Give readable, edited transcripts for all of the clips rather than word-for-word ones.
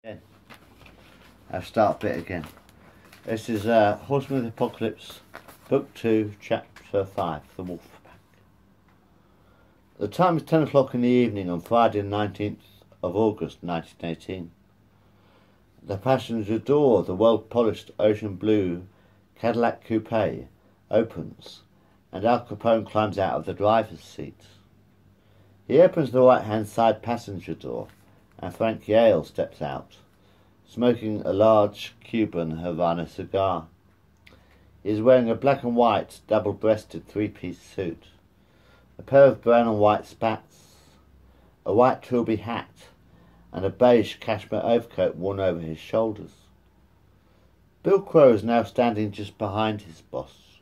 Again. I'll start a bit again. This is Horsemen of the Apocalypse, Book 2, Chapter 5, The Wolf Pack. The time is 10 o'clock in the evening on Friday the 19th of August 1918. The passenger door of the well-polished ocean blue Cadillac coupe opens and Al Capone climbs out of the driver's seat. He opens the right-hand side passenger door and Frank Yale steps out, smoking a large Cuban Havana cigar. He is wearing a black and white double-breasted three-piece suit, a pair of brown and white spats, a white trilby hat, and a beige cashmere overcoat worn over his shoulders. Bill Crow is now standing just behind his boss,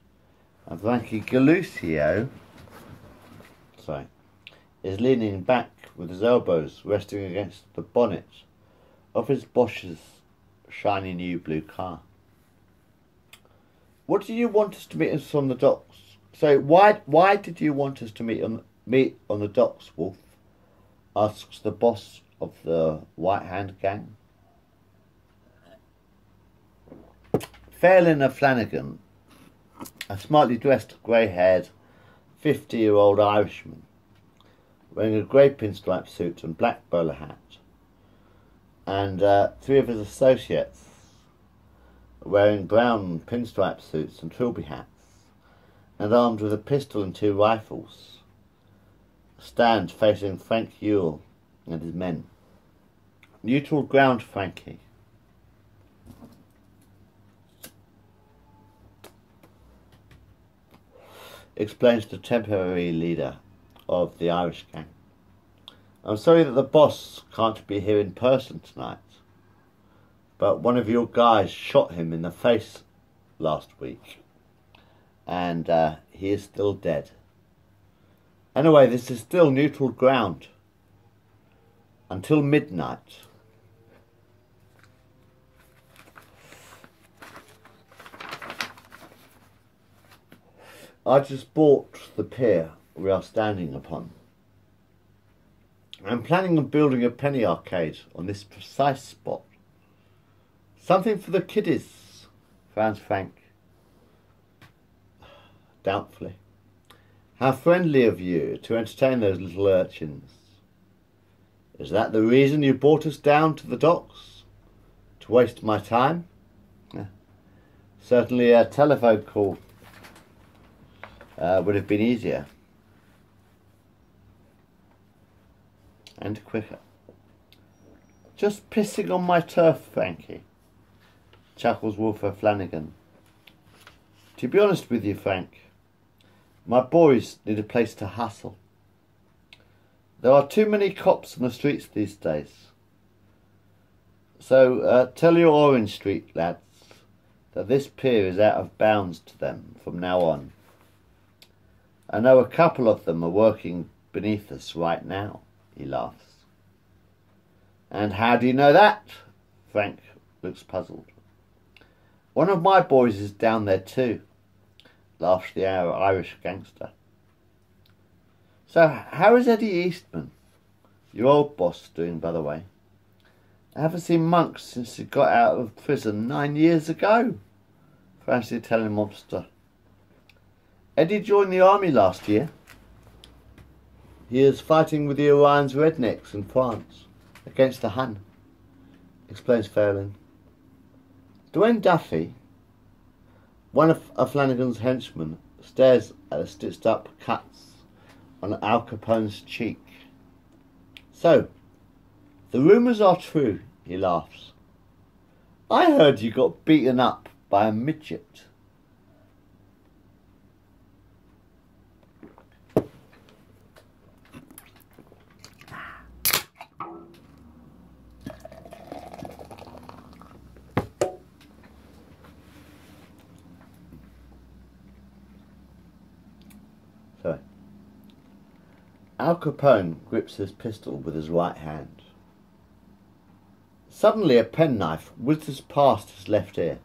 and Frankie Galucio is leaning back with his elbows resting against the bonnet of his boss's shiny new blue car. What do you want us to meet us on the docks? So why did you want us to meet on the docks, Wolf? Asks the boss of the White Hand gang. Fairlin Flanagan, a smartly dressed, grey-haired, 50-year-old Irishman, wearing a grey pinstripe suit and black bowler hat, and three of his associates wearing brown pinstripe suits and trilby hats, and armed with a pistol and two rifles, stand facing Frank Yule and his men. Neutral ground, Frankie. Explains the temporary leader of the Irish gang. I'm sorry that the boss can't be here in person tonight, but one of your guys shot him in the face last week, and he is still dead. Anyway, this is still neutral ground until midnight. I just bought the pier we are standing upon. I'm planning on building a penny arcade on this precise spot. Something for the kiddies, frowns Frank. Doubtfully. How friendly of you to entertain those little urchins. Is that the reason you brought us down to the docks? To waste my time? Certainly a telephone call would have been easier. And quicker. Just pissing on my turf, Frankie, chuckles Wolfer Flanagan. To be honest with you, Frank, my boys need a place to hustle. There are too many cops on the streets these days. So tell your Orange Street lads that this pier is out of bounds to them from now on. I know a couple of them are working beneath us right now, he laughs. And how do you know that? Frank looks puzzled. One of my boys is down there too, laughs the Irish gangster. So how is Eddie Eastman, your old boss, doing, by the way? I haven't seen Monk since he got out of prison 9 years ago, frowns the Italian mobster. Eddie joined the army last year. He is fighting with the Orion's rednecks in France against the Hun, explains Fairlin. Dwayne Duffy, one of Flanagan's henchmen, stares at the stitched up cuts on Al Capone's cheek. So, the rumours are true, he laughs. I heard you got beaten up by a midget. Al Capone grips his pistol with his right hand. Suddenly a penknife whizzes past his left ear,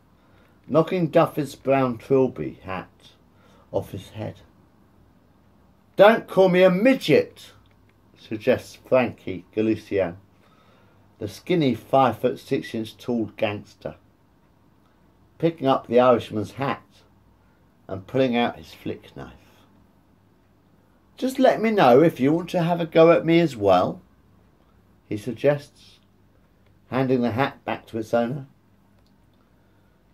knocking Duffy's brown trilby hat off his head. Don't call me a midget, suggests Frankie Galucio. the skinny 5'6" tall gangster, picking up the Irishman's hat and pulling out his flick knife. "Just let me know if you want to have a go at me as well," he suggests, handing the hat back to its owner.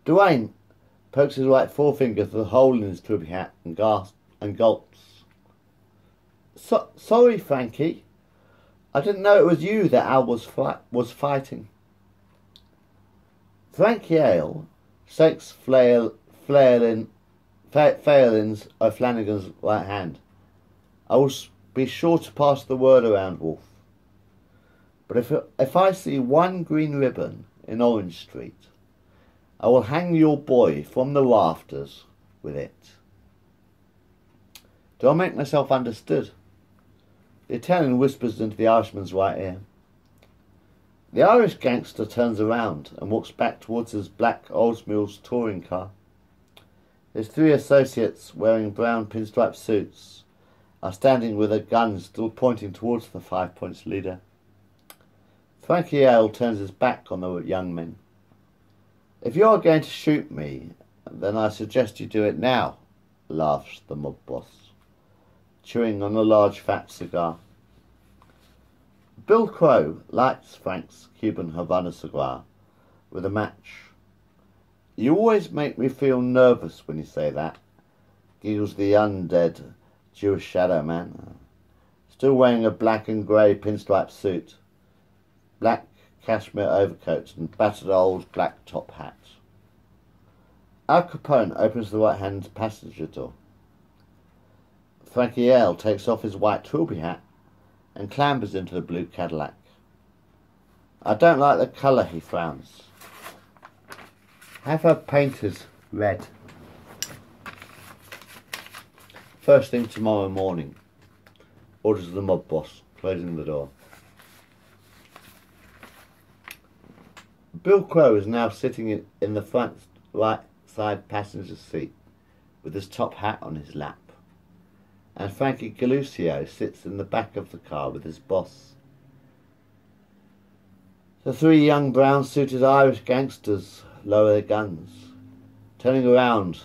Dwayne pokes his right forefinger through the hole in his trilby hat and gasps and gulps. Sorry, Frankie. I didn't know it was you that Al was fighting." Frankie Ale shakes Flarelin's O'Flanagan's right hand. "I will be sure to pass the word around, Wolf. But if I see one green ribbon in Orange Street, I will hang your boy from the rafters with it." Do I make myself understood? The Italian whispers into the Irishman's right ear. The Irish gangster turns around and walks back towards his black Oldsmobile's touring car. His three associates, wearing brown pinstripe suits, are standing with their guns still pointing towards the 5 Points leader. Frankie Ale turns his back on the young men. "If you are going to shoot me, then I suggest you do it now," laughs the mob boss, chewing on a large fat cigar. Bill Crow lights Frank's Cuban Havana cigar with a match. "You always make me feel nervous when you say that," giggles the undead Jewish shadow man, still wearing a black and grey pinstripe suit, black cashmere overcoat and battered old black top hat. Al Capone opens the right-hand passenger door. Frankie Ale takes off his white trilby hat and clambers into the blue Cadillac. "I don't like the colour," he frowns. "Have her painted red. First thing tomorrow morning," orders the mob boss, closing the door. Bill Crow is now sitting in the front right side passenger seat with his top hat on his lap, and Frankie Galusio sits in the back of the car with his boss. The three young brown-suited Irish gangsters lower their guns, turn around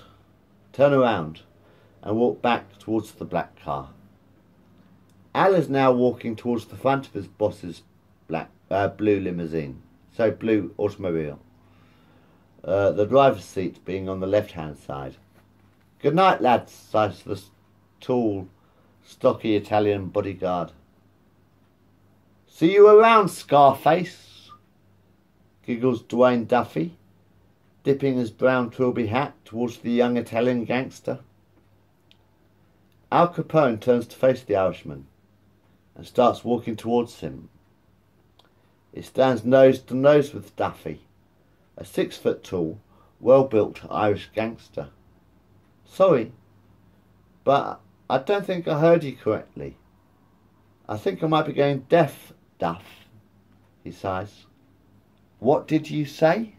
and walk back towards the black car. Al is now walking towards the front of his boss's blue automobile, the driver's seat being on the left-hand side. "Good night, lads," says the tall, stocky Italian bodyguard. "See you around, Scarface," giggles Dwayne Duffy, dipping his brown trilby hat towards the young Italian gangster. Al Capone turns to face the Irishman and starts walking towards him. He stands nose to nose with Duffy, a 6-foot-tall, well-built Irish gangster. "Sorry, but I don't think I heard you correctly. I think I might be going deaf, Duff," he sighs. "What did you say?"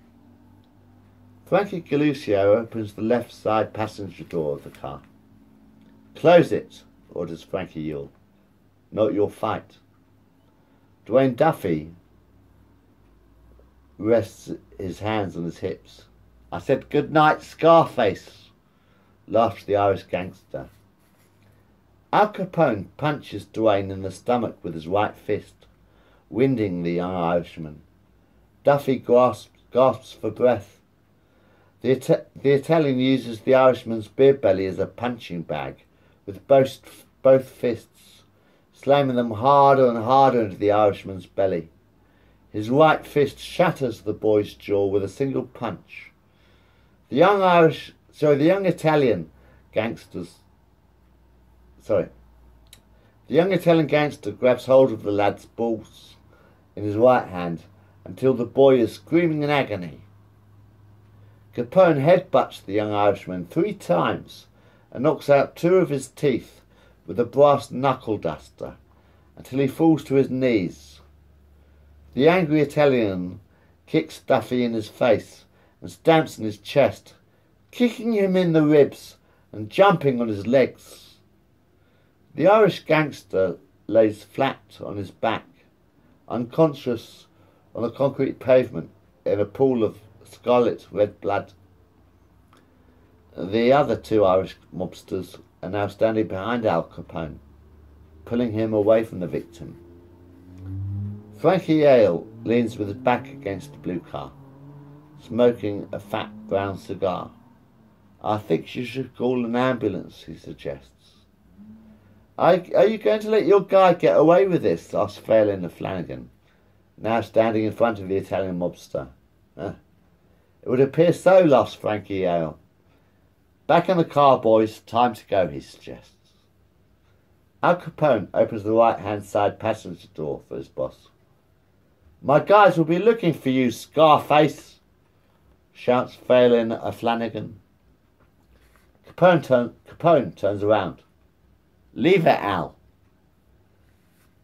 Frankie Galusio opens the left side passenger door of the car. "Close it," orders Frankie Yule. "Not your fight." Dwayne Duffy rests his hands on his hips. "I said good night, Scarface," laughs the Irish gangster. Al Capone punches Dwayne in the stomach with his right fist, winding the young Irishman. Duffy gasps for breath. The Italian uses the Irishman's beer belly as a punching bag, with both fists, slamming them harder and harder into the Irishman's belly. His right fist shatters the boy's jaw with a single punch. The young Italian gangster grabs hold of the lad's balls in his right hand until the boy is screaming in agony. Capone headbutts the young Irishman 3 times and knocks out 2 of his teeth with a brass knuckle duster until he falls to his knees. The angry Italian kicks Duffy in his face and stamps in his chest, kicking him in the ribs and jumping on his legs. The Irish gangster lays flat on his back, unconscious on the concrete pavement in a pool of scarlet red blood. The other two Irish mobsters are now standing behind Al Capone, pulling him away from the victim. Frankie Yale leans with his back against the blue car, smoking a fat brown cigar. I think you should call an ambulance, he suggests. Are you going to let your guy get away with this? Asks Phelan of Flanagan, now standing in front of the Italian mobster. It would appear so, laughs Frankie Yale. Back in the car, boys. Time to go, he suggests. Al Capone opens the right-hand side passenger door for his boss. My guys will be looking for you, Scarface, shouts Phelan of Flanagan. Capone turns around. Leave it, Al,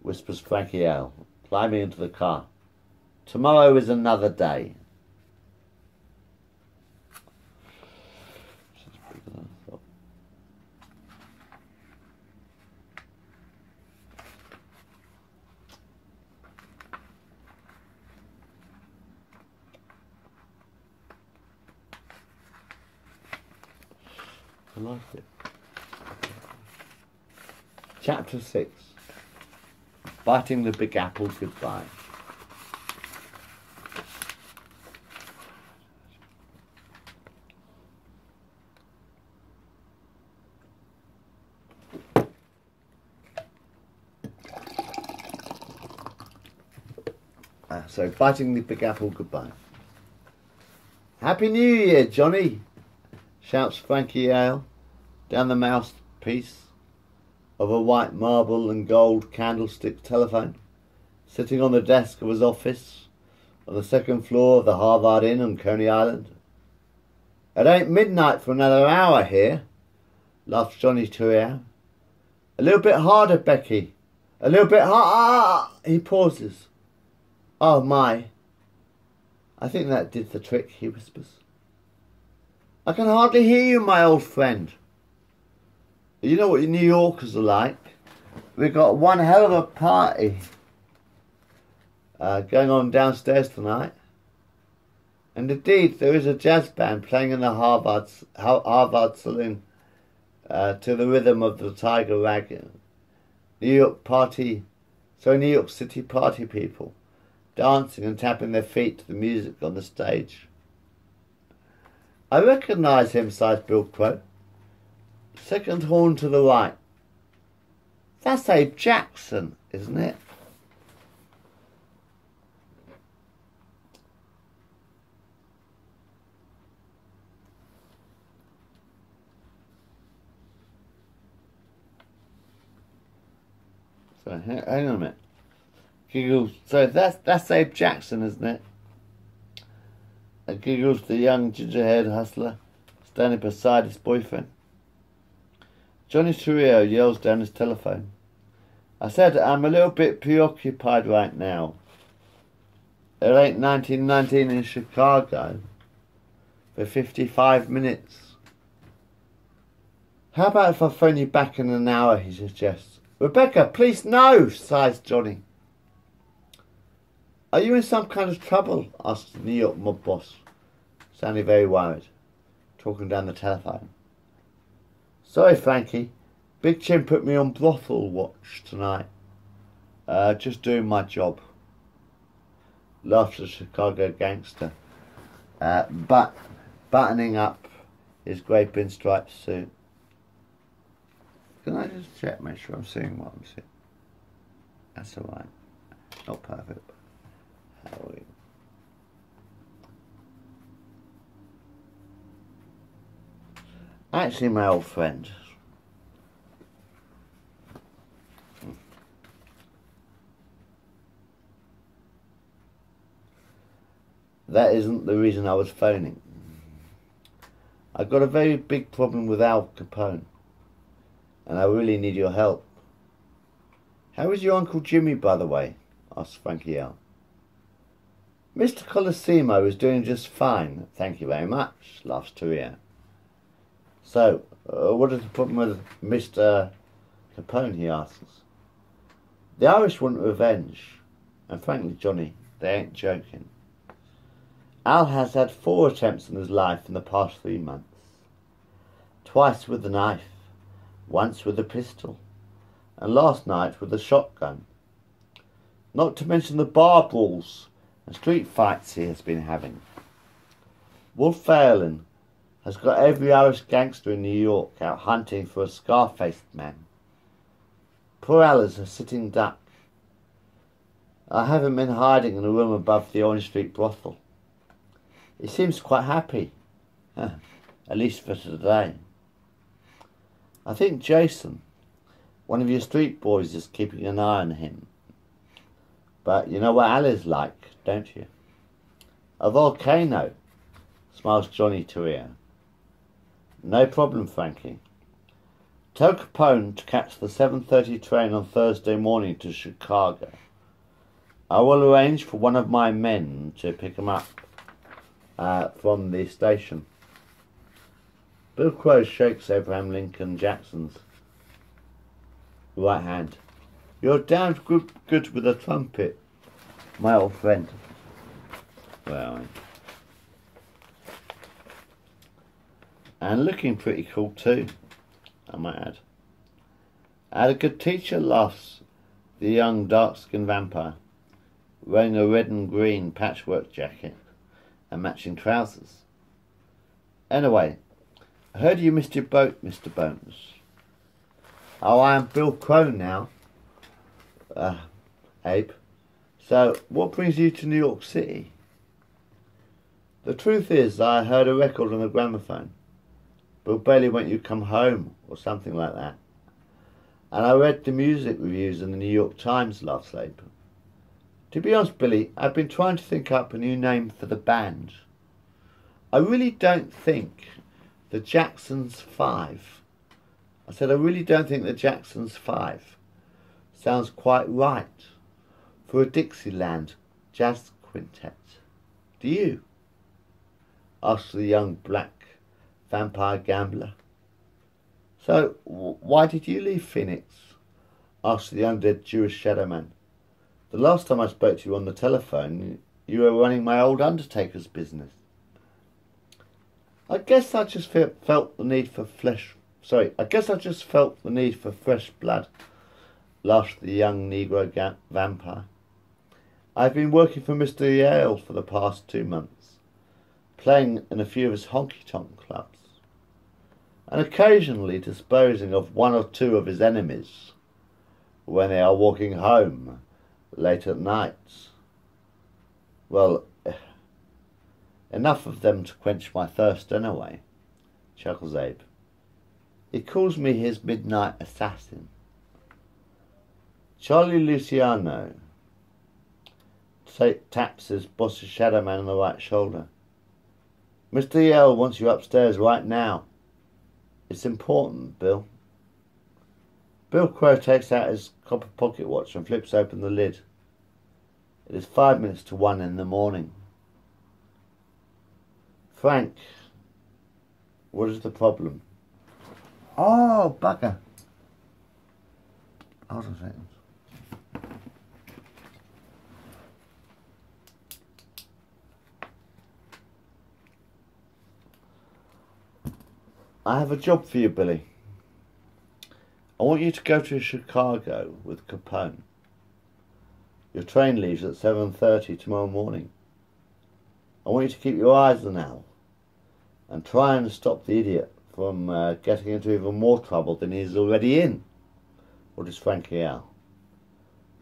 whispers Frankie Yale, climbing into the car. Tomorrow is another day. I like it. Chapter 6. Biting the Big Apple Goodbye. So, biting the Big Apple goodbye. Happy New Year, Johnny, shouts Frankie Yale down the mouthpiece of a white marble and gold candlestick telephone sitting on the desk of his office on the second floor of the Harvard Inn on Coney Island. It ain't midnight for another hour here, laughs Johnny Turrier. A little bit harder, Becky. A little bit harder. He pauses. Oh my. I think that did the trick, he whispers. I can hardly hear you, my old friend. You know what you New Yorkers are like. We've got one hell of a party going on downstairs tonight. And indeed, there is a jazz band playing in the Harvard Saloon to the rhythm of the Tiger Rag. New York City party people dancing and tapping their feet to the music on the stage. I recognise him, sighs Bill Crow. Second horn to the right. That's Abe Jackson, isn't it? So hang on a minute. Giggles. So that's Abe Jackson, isn't it? Giggles the young ginger-haired hustler standing beside his boyfriend. Johnny Turrier yells down his telephone. I said I'm a little bit preoccupied right now. It ain't 1919 in Chicago for 55 minutes. How about if I phone you back in an hour, he suggests. Rebecca, please no, sighs Johnny. Are you in some kind of trouble? Asks the New York mob boss, sounding very worried, talking down the telephone. Sorry, Frankie. Big Chin put me on brothel watch tonight. Just doing my job. Laughs the Chicago gangster, buttoning up his grey pinstripe suit. Can I just check, make sure I'm seeing what I'm seeing? That's alright. Not perfect, but how are we? Actually, my old friend. That isn't the reason I was phoning. I've got a very big problem with Al Capone, and I really need your help. How is your Uncle Jimmy, by the way? Asks Frankie L. Mr. Colosimo is doing just fine, thank you very much, laughs Turrier. So, what is the problem with Mr. Capone, he asks. The Irish want revenge, and frankly, Johnny, They ain't joking. Al has had 4 attempts on his life in the past 3 months. Twice with a knife, once with a pistol, and last night with a shotgun. Not to mention the bar brawls and street fights he has been having. Wolf Phelan has got every Irish gangster in New York out hunting for a scar-faced man. Poor Al is a sitting duck. I have him in hiding in a room above the Orange Street brothel. He seems quite happy, at least for today. I think Jason, one of your street boys, is keeping an eye on him. But you know what Al is like, don't you? A volcano, smiles Johnny Torrio. No problem, Frankie. Tell Capone to catch the 7:30 train on Thursday morning to Chicago. I will arrange for one of my men to pick him up from the station. Bill Crow shakes Abraham Lincoln Jackson's right hand. You're damned good with a trumpet, my old friend. Well, and looking pretty cool too, I might add. I had a good teacher, laughs the young dark-skinned vampire, wearing a red and green patchwork jacket and matching trousers. Anyway, I heard you missed your boat, Mr. Bones. Oh, I am Bill Crow now, Abe. So, what brings you to New York City? The truth is, I heard a record on the gramophone. Bill Bailey went you come home, or something like that. And I read the music reviews in the New York Times last Abe. To be honest, Billy, I've been trying to think up a new name for the band. I really don't think the Jacksons 5. I said I really don't think the Jacksons 5 sounds quite right for a Dixieland jazz quintet. Do you? Asked the young black vampire gambler. So, why did you leave Phoenix? Asked the undead Jewish shadow man. The last time I spoke to you on the telephone, you were running my old undertaker's business. I guess I just felt the need for fresh blood, laughed the young Negro vampire. I've been working for Mr. Yale for the past 2 months, playing in a few of his honky-tonk clubs, and occasionally disposing of 1 or 2 of his enemies when they are walking home late at night. Well, enough of them to quench my thirst anyway, chuckles Abe. He calls me his midnight assassin. Charlie Luciano taps his boss's shadow man on the right shoulder. Mr. Yale wants you upstairs right now. It's important, Bill. Bill Crow takes out his copper pocket watch and flips open the lid. It is 5 minutes to 1 in the morning. Frank, what is the problem? Oh, bugger. Hold on a second. I have a job for you, Billy. I want you to go to Chicago with Capone. Your train leaves at 7:30 tomorrow morning. I want you to keep your eyes on Al and try and stop the idiot from getting into even more trouble than he's already in. Or does Frankie Al?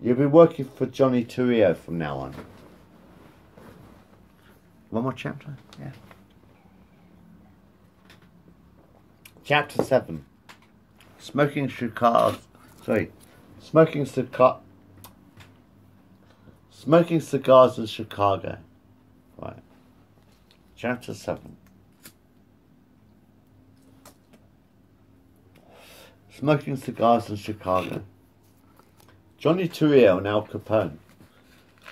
You'll be working for Johnny Torrio from now on. One more chapter? Yeah. Chapter 7. Smoking cigars in Chicago. Right. Chapter 7. Smoking cigars in Chicago. Johnny Torrio and Al Capone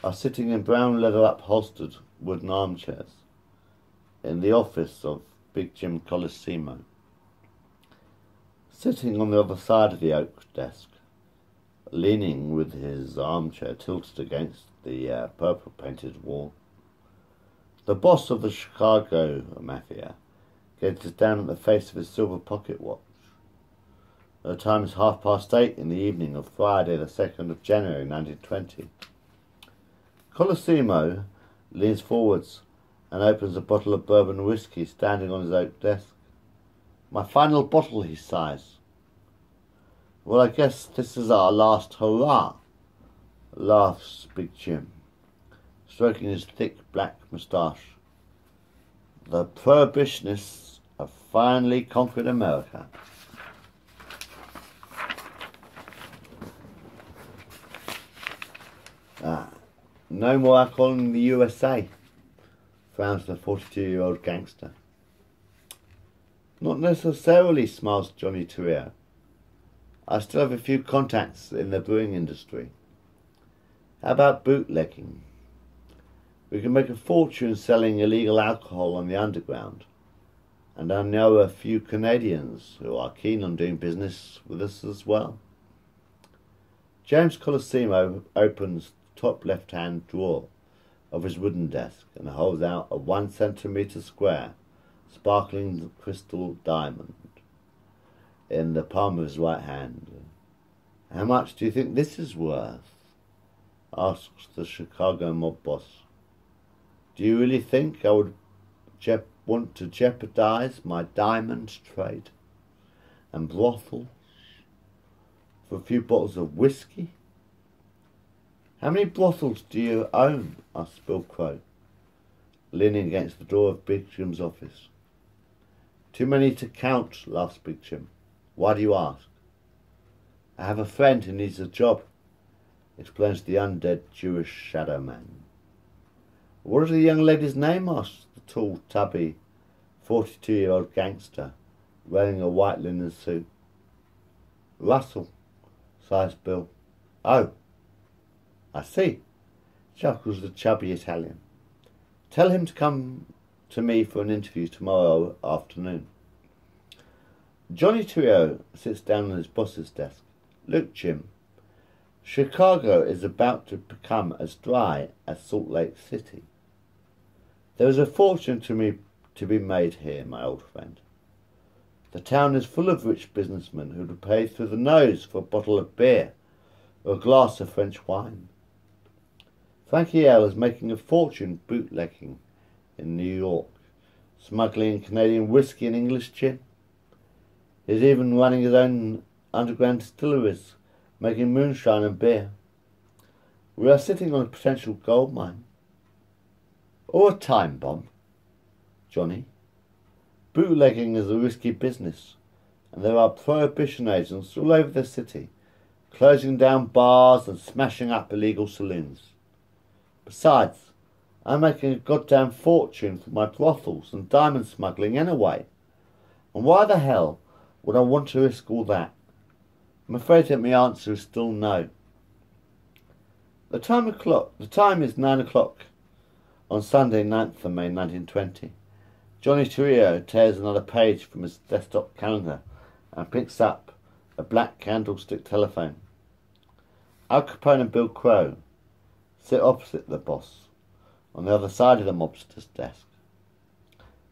are sitting in brown leather upholstered wooden armchairs in the office of Big Jim Colosimo. Sitting on the other side of the oak desk, leaning with his armchair tilted against the purple painted wall. The boss of the Chicago Mafia gazes down at the face of his silver pocket watch. The time is 8:30 in the evening of Friday the 2nd of January 1920. Colosimo leans forwards and opens a bottle of bourbon whiskey standing on his oak desk. "My final bottle," he sighs. "Well, I guess this is our last hurrah," laughs Big Jim, stroking his thick black moustache. "The prohibitionists have finally conquered America." No more alcohol in the USA, frowns the 42-year-old gangster. "Not necessarily," smiles Johnny Torrio. "I still have a few contacts in the brewing industry. How about bootlegging? We can make a fortune selling illegal alcohol on the underground, and I know a few Canadians who are keen on doing business with us as well." James Colosimo opens the top left-hand drawer of his wooden desk and holds out a 1 centimetre square, sparkling crystal diamond in the palm of his right hand. "How much do you think this is worth?" asks the Chicago mob boss. "Do you really think I would want to jeopardize my diamond trade and brothels for a few bottles of whiskey?" "How many brothels do you own?" asks Bill Crow, leaning against the door of Big Jim's office. "Too many to count," laughs Big Jim. "Why do you ask?" "I have a friend who needs a job," explains the undead Jewish shadow man. "What is the young lady's name?" asks the tall, tubby, 42-year-old gangster, wearing a white linen suit. "Russell," sighs Bill. "Oh, I see," chuckles the chubby Italian. "Tell him to come to me for an interview tomorrow afternoon." Johnny Torrio sits down on his boss's desk. "Look, Jim, Chicago is about to become as dry as Salt Lake City. There is a fortune to be made here, my old friend. The town is full of rich businessmen who would pay through the nose for a bottle of beer or a glass of French wine. Frankie L. is making a fortune bootlegging in New York, smuggling Canadian whiskey and English gin. He's even running his own underground distilleries, making moonshine and beer. We are sitting on a potential gold mine. Or a time bomb, Johnny. Bootlegging is a risky business, and there are prohibition agents all over the city, closing down bars and smashing up illegal saloons. Besides, I'm making a goddamn fortune from my brothels and diamond smuggling anyway. And why the hell would I want to risk all that? I'm afraid that my answer is still no." The time is 9 o'clock on Sunday, 9th of May 1920. Johnny Torrio tears another page from his desktop calendar and picks up a black candlestick telephone. Al Capone and Bill Crow sit opposite the boss, on the other side of the mobster's desk,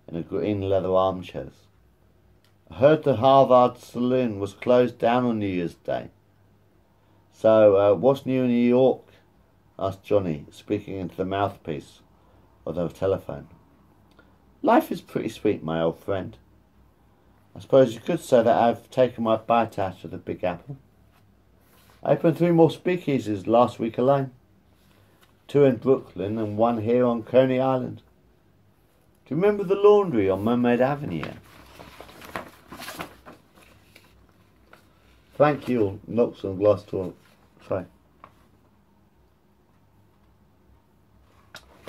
in a green leather armchairs. "I heard the Harvard Saloon was closed down on New Year's Day. So, what's new in New York?" asked Johnny, speaking into the mouthpiece of the telephone. "Life is pretty sweet, my old friend. I suppose you could say that I've taken my bite out of the Big Apple. I opened 3 more speakeasies last week alone. 2 in Brooklyn and 1 here on Coney Island. Do you remember the laundry on Mermaid Avenue?" Frank Yule knocks on glass door. Sorry.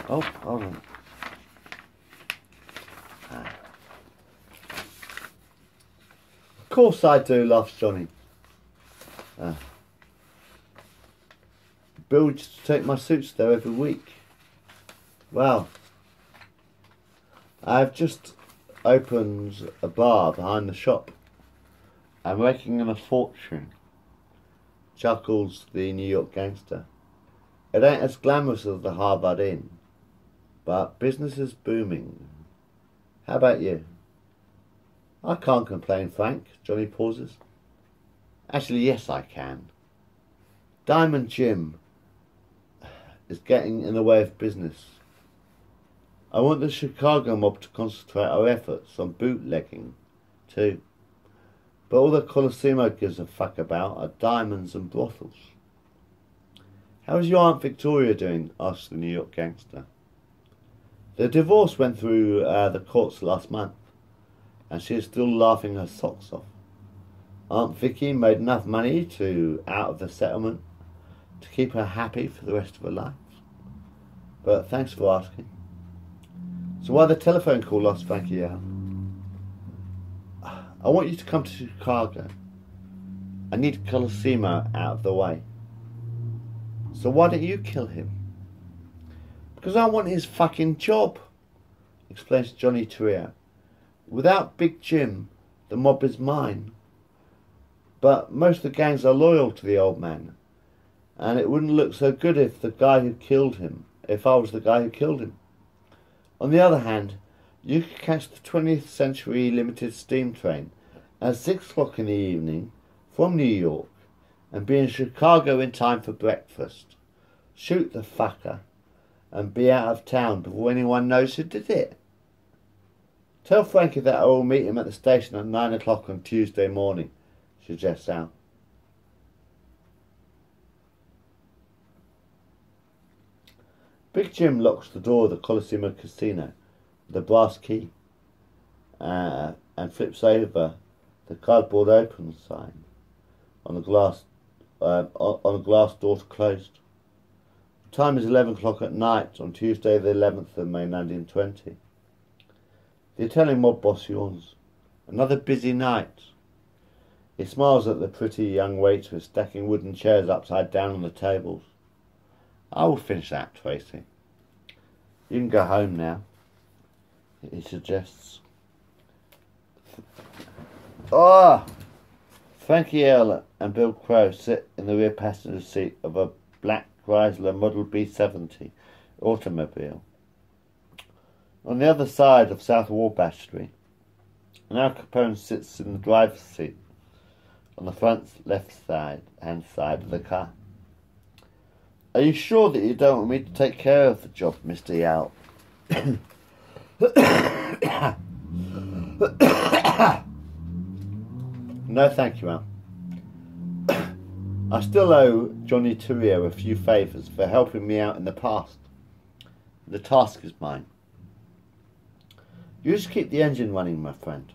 Oh, hold on. "Of course I do," laughs Johnny. "Bill used to take my suits there every week. Well, I've just opened a bar behind the shop. I'm raking in a fortune," chuckles the New York gangster. It ain't as glamorous as the Harvard Inn, but business is booming. How about you? I can't complain, Frank. Johnny pauses. Actually, yes, I can. Diamond Jim is getting in the way of business. I want the Chicago mob to concentrate our efforts on bootlegging, too. But all the Colosimo gives a fuck about are diamonds and brothels. How's your Aunt Victoria doing? Asked the New York gangster. The divorce went through the courts last month, and she is still laughing her socks off. Aunt Vicky made enough money out of the settlement to keep her happy for the rest of her life. But thanks for asking. So why the telephone call? Asked Frankie out. I want you to come to Chicago. I need Colosimo out of the way. So why don't you kill him? Because I want his fucking job, explains Johnny Torrio. Without Big Jim, the mob is mine. But most of the gangs are loyal to the old man, and it wouldn't look so good if I was the guy who killed him. On the other hand, you could catch the 20th Century Limited steam train at 6 o'clock in the evening from New York and be in Chicago in time for breakfast. Shoot the fucker and be out of town before anyone knows who did it. Tell Frankie that I will meet him at the station at 9 o'clock on Tuesday morning, suggests Al. Big Jim locks the door of the Colosimo Casino with a brass key and flips over the cardboard open sign on the glass door closed. The time is 11 o'clock at night on Tuesday the 11th of May 1920. The Italian mob boss yawns. Another busy night. He smiles at the pretty young waitress stacking wooden chairs upside down on the tables. I will finish that, Tracy. You can go home now, he suggests. Frankie Earle and Bill Crow sit in the rear passenger seat of a black Chrysler Model B70 automobile. On the other side of South Wabash Street, Al Capone sits in the driver's seat on the front hand side of the car. Are you sure that you don't want me to take care of the job, Mr. Yao? No, thank you, Al. I still owe Johnny Torrio a few favours for helping me out in the past. The task is mine. You just keep the engine running, my friend.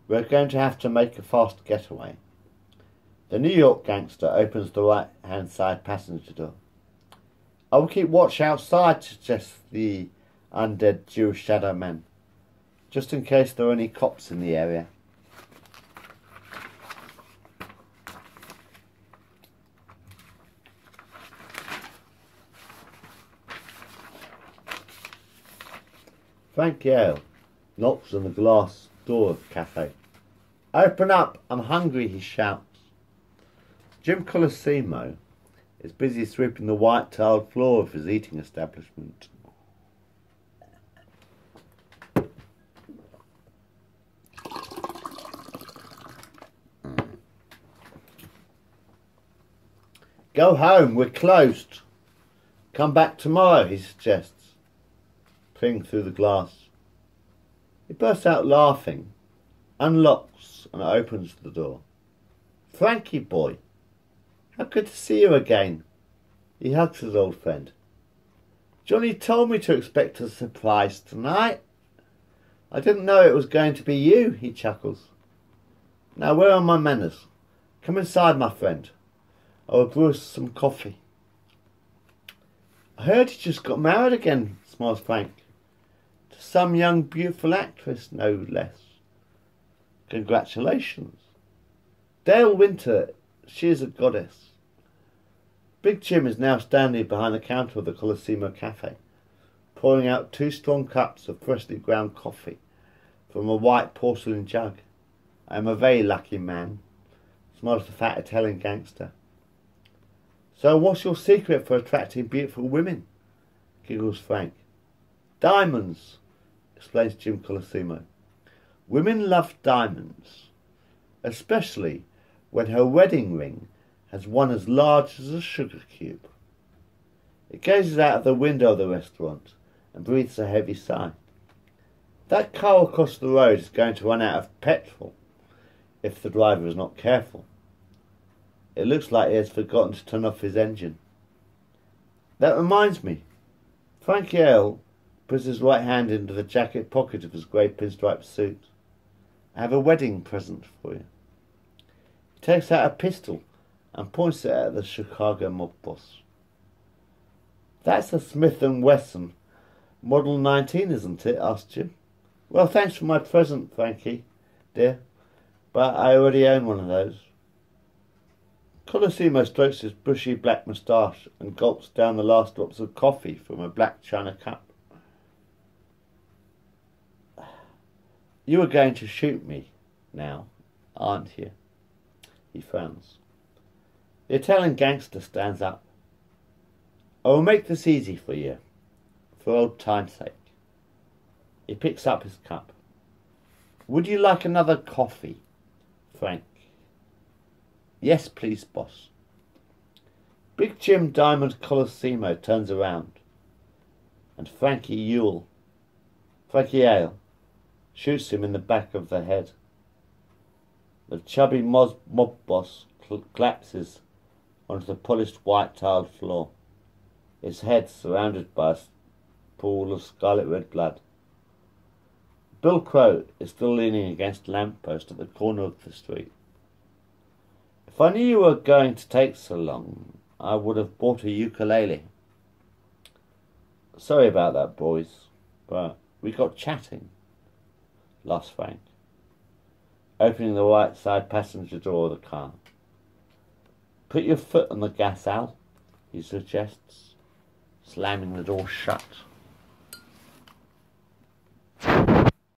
We're going to have to make a fast getaway. The New York gangster opens the right-hand side passenger door. I will keep watch outside, suggests the undead Jewish shadow man, just in case there are any cops in the area. Frank Yale knocks on the glass door of the cafe. Open up, I'm hungry, he shouts. Jim Colosimo is busy sweeping the white tiled floor of his eating establishment. Go home, we're closed. Come back tomorrow, he suggests, peering through the glass. He bursts out laughing, unlocks and opens the door. Frankie boy, how good to see you again. He hugs his old friend. Johnny told me to expect a surprise tonight. I didn't know it was going to be you, he chuckles. Now where are my manners? Come inside, my friend. I will brew us some coffee. I heard you just got married again, smiles Frank. To some young beautiful actress, no less. Congratulations. Dale Winter, she is a goddess. Big Jim is now standing behind the counter of the Colosimo Cafe, pouring out 2 strong cups of freshly ground coffee from a white porcelain jug. I am a very lucky man, smiles the fat Italian gangster. So what's your secret for attracting beautiful women? Giggles Frank. Diamonds, explains Jim Colosimo. Women love diamonds, especially when her wedding ring has one as large as a sugar cube. It gazes out of the window of the restaurant and breathes a heavy sigh. That car across the road is going to run out of petrol if the driver is not careful. It looks like he has forgotten to turn off his engine. That reminds me. Frankie Ale puts his right hand into the jacket pocket of his grey pinstripe suit. I have a wedding present for you. He takes out a pistol and points it at the Chicago mob boss. That's a Smith & Wesson Model 19, isn't it? Asked Jim. Well, thanks for my present, Frankie, dear, but I already own one of those. Colosimo strokes his bushy black moustache and gulps down the last drops of coffee from a black china cup. You are going to shoot me now, aren't you? He frowns. The Italian gangster stands up. I will make this easy for you, for old time's sake. He picks up his cup. Would you like another coffee, Frank? Yes, please, boss. Big Jim Diamond Colosimo turns around, and Frankie Ale, shoots him in the back of the head. The chubby mob boss collapses onto the polished white-tiled floor, his head surrounded by a pool of scarlet-red blood. Bill Crow is still leaning against a lamppost at the corner of the street. If I knew you were going to take so long, I would have bought a ukulele. Sorry about that, boys, but we got chatting, laughs Frank, opening the right side passenger door of the car. Put your foot on the gas, Al, he suggests, slamming the door shut.